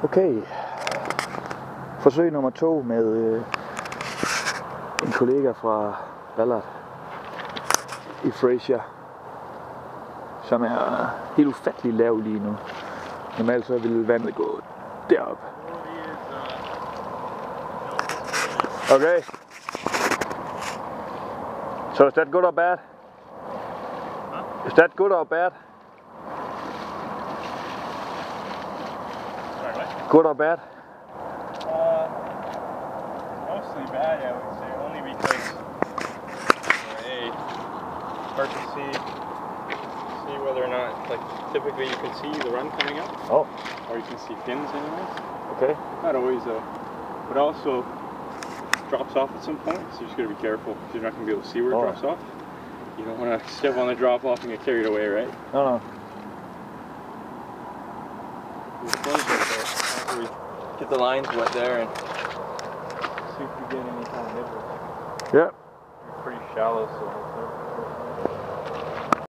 Okay, forsøg nummer 2 med en kollega fra Ballard i Fraser, som er helt ufattelig lav lige nu. Normalt så ville vandet gå derop. Okay. So is that good or bad? Huh? Is that good or bad? Sorry, what? Good or bad? Mostly bad, I would say, only because hard to see whether or not, like, typically you can see the run coming up. Oh. Or you can see fins anyways. Okay. Not always though. But also drops off at some point, so you just gotta be careful because you're not gonna be able to see where it drops off. You don't want to step on the drop off and get carried away, right? No. After we get the lines wet there and see if we get any kind of nibbles. Yeah. It's pretty shallow, so